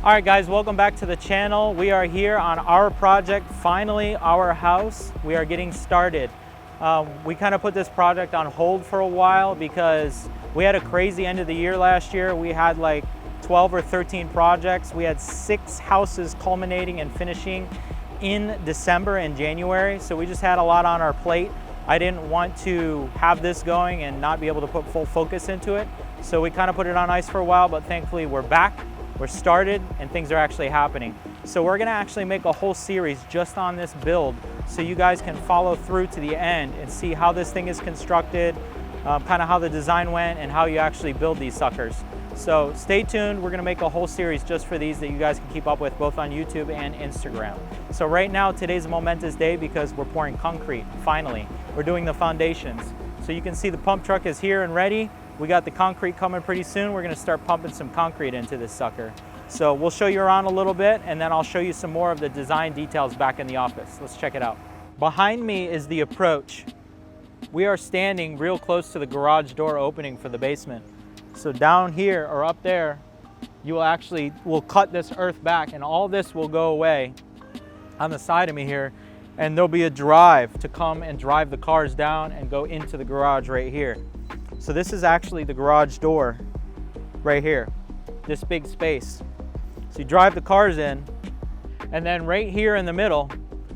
All right guys, welcome back to the channel. We are here on our project, finally our house. We are getting started. We kind of put this project on hold for a while because we had a crazy end of the year last year. We had like 12 or 13 projects. We had 6 houses culminating and finishing in December and January. So we just had a lot on our plate. I didn't want to have this going and not be able to put full focus into it. So we kind of put it on ice for a while, but thankfully we're back. We're started and things are actually happening. So we're gonna actually make a whole series just on this build so you guys can follow through to the end and see how this thing is constructed, kind of how the design went and how you actually build these suckers. So stay tuned, we're gonna make a whole series just for these that you guys can keep up with both on YouTube and Instagram. So right now, today's a momentous day because we're pouring concrete, finally. We're doing the foundations. So you can see the pump truck is here and ready. We got the concrete coming pretty soon. We're gonna start pumping some concrete into this sucker. So we'll show you around a little bit and then I'll show you some more of the design details back in the office. Let's check it out. Behind me is the approach. We are standing real close to the garage door opening for the basement. So down here or up there, you will cut this earth back and all this will go away on the side of me here. And there'll be a drive to come and drive the cars down and go into the garage right here. So this is actually the garage door right here, this big space. So you drive the cars in, and then right here in the middle,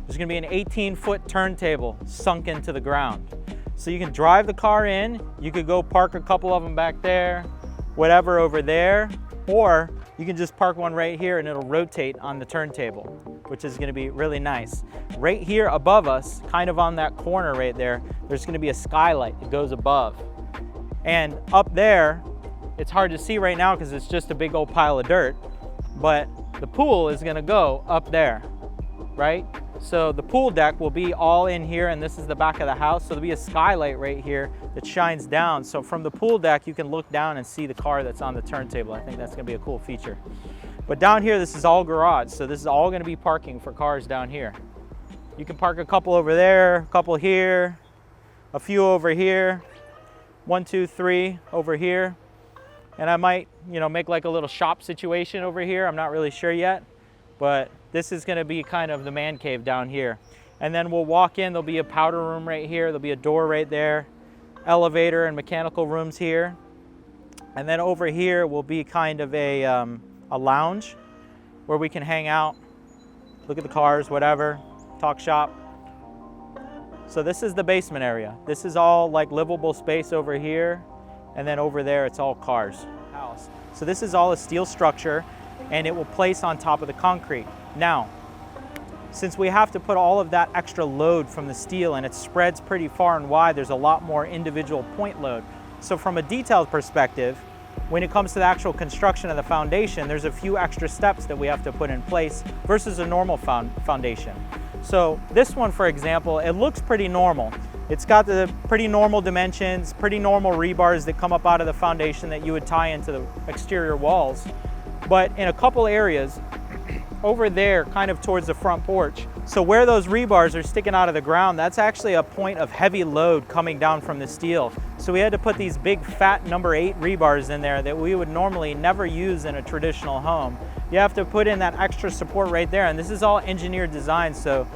there's gonna be an 18-foot turntable sunk into the ground. So you can drive the car in, you could go park a couple of them back there, whatever over there, or you can just park one right here and it'll rotate on the turntable, which is gonna be really nice. Right here above us, kind of on that corner right there, there's gonna be a skylight that goes above. And up there, it's hard to see right now because it's just a big old pile of dirt, but the pool is gonna go up there, right? So the pool deck will be all in here and this is the back of the house. So there'll be a skylight right here that shines down. So from the pool deck, you can look down and see the car that's on the turntable. I think that's gonna be a cool feature. But down here, this is all garage. So this is all gonna be parking for cars down here. You can park a couple over there, a couple here, a few over here. 1, 2, 3 over here. And I might, make like a little shop situation over here. I'm not really sure yet, but this is gonna be kind of the man cave down here. And then we'll walk in, there'll be a powder room right here. There'll be a door right there, elevator and mechanical rooms here. And then over here will be kind of a lounge where we can hang out, look at the cars, whatever, talk shop. So this is the basement area. This is all like livable space over here. And then over there, it's all cars. House. So this is all a steel structure and it will place on top of the concrete. Now, since we have to put all of that extra load from the steel and it spreads pretty far and wide, there's a lot more individual point load. So from a detailed perspective, when it comes to the actual construction of the foundation, there's a few extra steps that we have to put in place versus a normal foundation. So this one, for example, it looks pretty normal. It's got the pretty normal dimensions, pretty normal rebars that come up out of the foundation that you would tie into the exterior walls. But in a couple areas, over there, kind of towards the front porch, so where those rebars are sticking out of the ground, that's actually a point of heavy load coming down from the steel. So we had to put these big fat number 8 rebars in there that we would normally never use in a traditional home. You have to put in that extra support right there, and this is all engineered design. So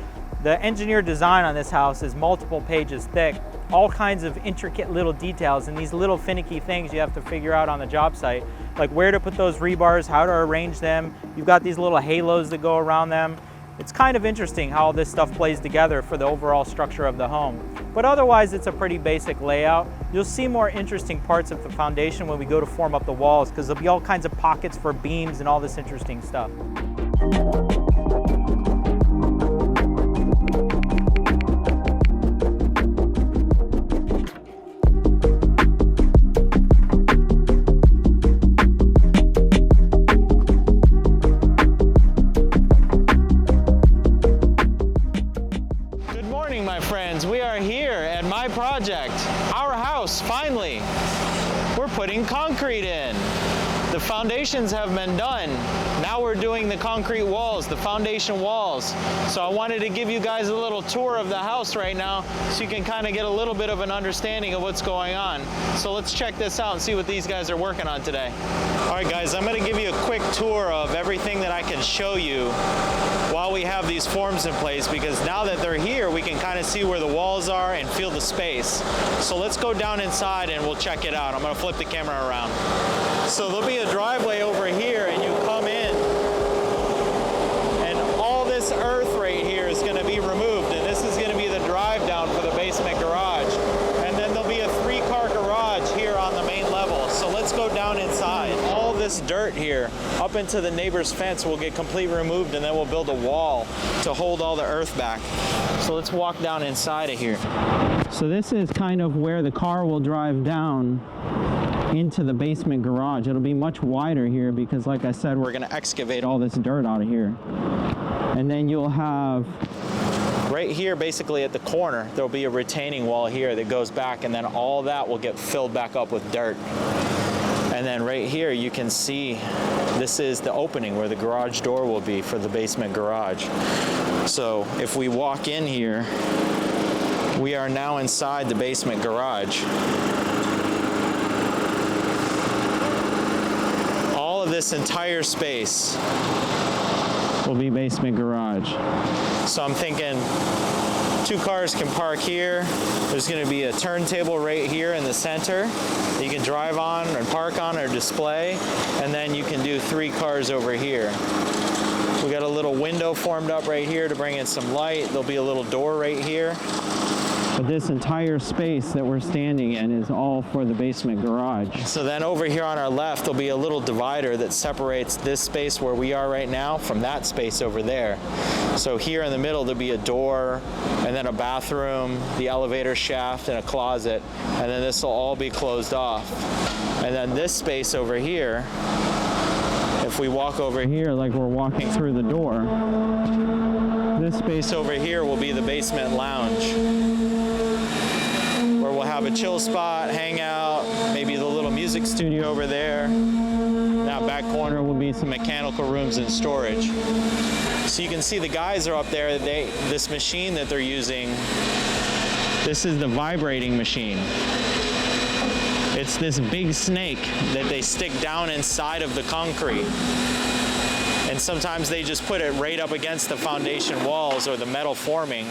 the engineered design on this house is multiple pages thick, all kinds of intricate little details and these little finicky things you have to figure out on the job site, like where to put those rebars, how to arrange them. You've got these little halos that go around them. It's kind of interesting how all this stuff plays together for the overall structure of the home. But otherwise, it's a pretty basic layout. You'll see more interesting parts of the foundation when we go to form up the walls because there'll be all kinds of pockets for beams and all this interesting stuff. My friends, we are here at my project, our house, finally. We're putting concrete in. The foundations have been done. Now we're doing the concrete walls, the foundation walls. So I wanted to give you guys a little tour of the house right now so you can kind of get a little bit of an understanding of what's going on. So let's check this out and see what these guys are working on today. All right guys, I'm going to give you a quick tour of everything that I can show you while we have these forms in place, because now that they're here we can kind of see where the walls are and feel the space. So let's go down inside and we'll check it out. I'm going to flip the camera around. So there'll be a driveway over here and you come in and all this earth right here is going to be removed, and this is going to be the drive down for the basement garage. And then there'll be a 3-car garage here on the main level. So let's go down inside. All this dirt here up into the neighbor's fence will get completely removed, and then we'll build a wall to hold all the earth back. So let's walk down inside of here. So this is kind of where the car will drive down into the basement garage. It'll be much wider here because, like I said, we're going to excavate all this dirt out of here. And then you'll have right here, basically at the corner, there'll be a retaining wall here that goes back, and then all that will get filled back up with dirt. And then right here you can see this is the opening where the garage door will be for the basement garage. So if we walk in here, we are now inside the basement garage. All of this entire space will be basement garage. So I'm thinking 2 cars can park here. There's going to be a turntable right here in the center that you can drive on and park on or display, and then you can do 3 cars over here. We got a little window formed up right here to bring in some light. There'll be a little door right here. But this entire space that we're standing in is all for the basement garage. So then over here on our left, there'll be a little divider that separates this space where we are right now from that space over there. So here in the middle, there'll be a door, and then a bathroom, the elevator shaft, and a closet. And then this will all be closed off. And then this space over here, if we walk over here like we're walking through the door, this space over here will be the basement lounge, where we'll have a chill spot, hang out, maybe the little music studio over there. That back corner will be some mechanical rooms and storage. So you can see the guys are up there. This machine that they're using, this is the vibrating machine. It's this big snake that they stick down inside of the concrete. And sometimes they just put it right up against the foundation walls or the metal forming.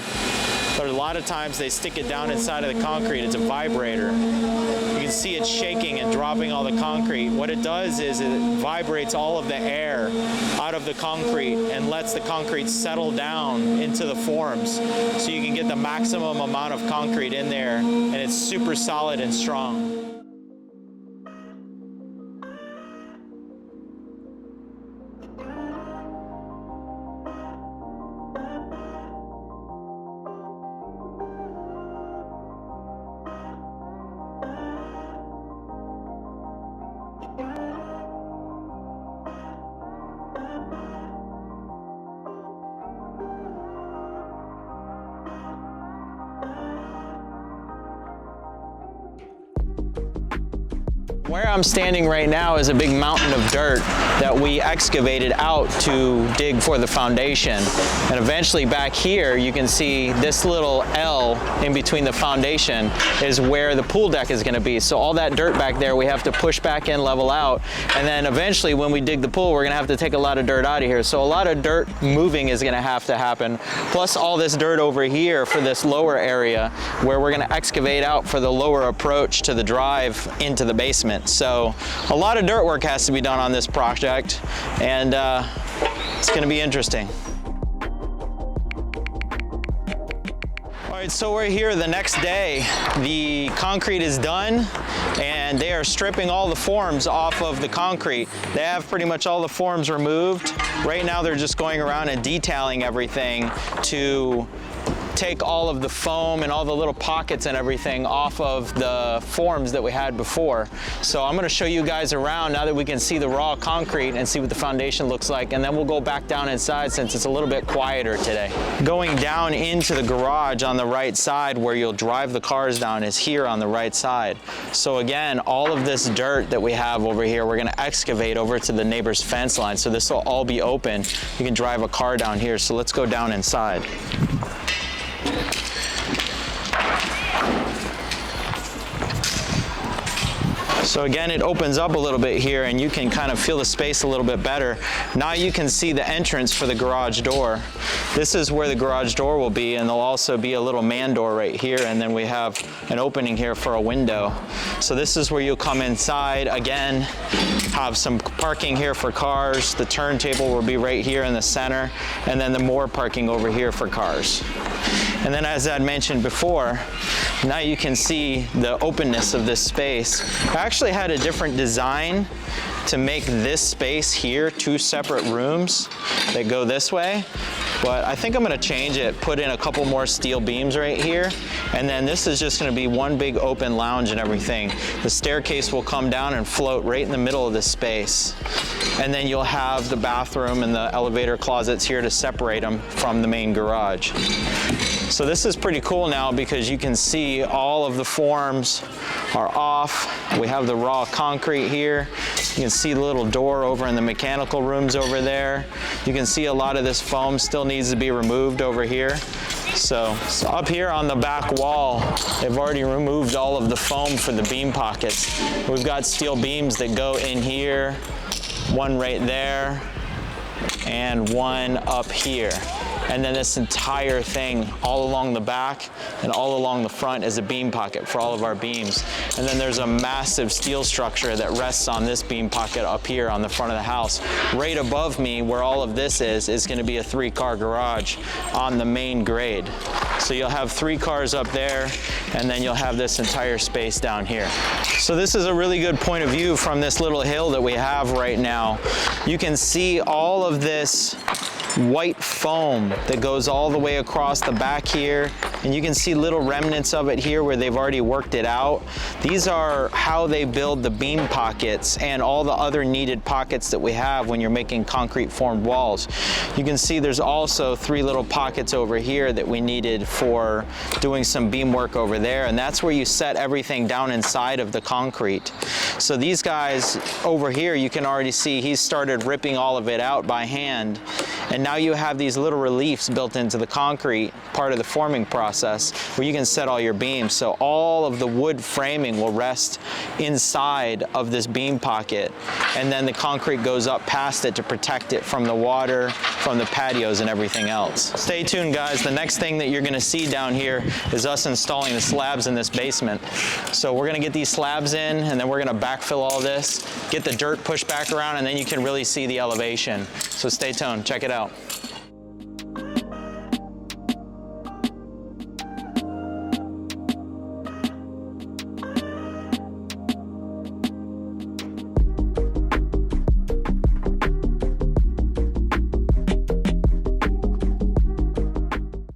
But a lot of times they stick it down inside of the concrete. It's a vibrator. You can see it shaking and dropping all the concrete. What it does is it vibrates all of the air out of the concrete and lets the concrete settle down into the forms, so you can get the maximum amount of concrete in there, and it's super solid and strong. Where I'm standing right now is a big mountain of dirt that we excavated out to dig for the foundation. And eventually back here, you can see this little L in between the foundation is where the pool deck is going to be. So all that dirt back there, we have to push back in, level out. And then eventually when we dig the pool, we're going to have to take a lot of dirt out of here. So a lot of dirt moving is going to have to happen. Plus all this dirt over here for this lower area where we're going to excavate out for the lower approach to the drive into the basement. So a lot of dirt work has to be done on this project, and it's going to be interesting. All right, so we're here the next day. The concrete is done, and they are stripping all the forms off of the concrete. They have pretty much all the forms removed. Right now they're just going around and detailing everything to take all of the foam and all the little pockets and everything off of the forms that we had before. So I'm gonna show you guys around now that we can see the raw concrete and see what the foundation looks like, and then we'll go back down inside since it's a little bit quieter today. Going down into the garage on the right side where you'll drive the cars down is here on the right side. So again, all of this dirt that we have over here, we're gonna excavate over to the neighbor's fence line. So this will all be open. You can drive a car down here. So let's go down inside. So again, it opens up a little bit here and you can kind of feel the space a little bit better. Now you can see the entrance for the garage door. This is where the garage door will be, and there'll also be a little man door right here, and then we have an opening here for a window. So this is where you'll come inside. Again, have some parking here for cars. The turntable will be right here in the center, and then the more parking over here for cars. And then as I mentioned before, now you can see the openness of this space. I actually had a different design to make this space here 2 separate rooms that go this way, but I think I'm gonna change it, put in a couple more steel beams right here, and then this is just gonna be one big open lounge and everything. The staircase will come down and float right in the middle of this space. And then you'll have the bathroom and the elevator closets here to separate them from the main garage. So this is pretty cool now because you can see all of the forms are off. We have the raw concrete here. You can see the little door over in the mechanical rooms over there. You can see a lot of this foam still needs to be removed over here. So up here on the back wall, they've already removed all of the foam for the beam pockets. We've got steel beams that go in here, one right there, and one up here. And then this entire thing all along the back and all along the front is a beam pocket for all of our beams. And then there's a massive steel structure that rests on this beam pocket up here on the front of the house. Right above me, where all of this is gonna be a 3-car garage on the main grade. So you'll have 3 cars up there, and then you'll have this entire space down here. So this is a really good point of view from this little hill that we have right now. You can see all of this white foam that goes all the way across the back here, and you can see little remnants of it here where they've already worked it out. These are how they build the beam pockets and all the other needed pockets that we have when you're making concrete formed walls. You can see there's also 3 little pockets over here that we needed for doing some beam work over there, and that's where you set everything down inside of the concrete. So these guys over here, you can already see he's started ripping all of it out by hand. And now you have these little reliefs built into the concrete, part of the forming process, where you can set all your beams. So all of the wood framing will rest inside of this beam pocket, and then the concrete goes up past it to protect it from the water, from the patios and everything else. Stay tuned, guys. The next thing that you're gonna see down here is us installing the slabs in this basement. So we're gonna get these slabs in, and then we're gonna backfill all this, get the dirt pushed back around, and then you can really see the elevation. So stay tuned, check it out.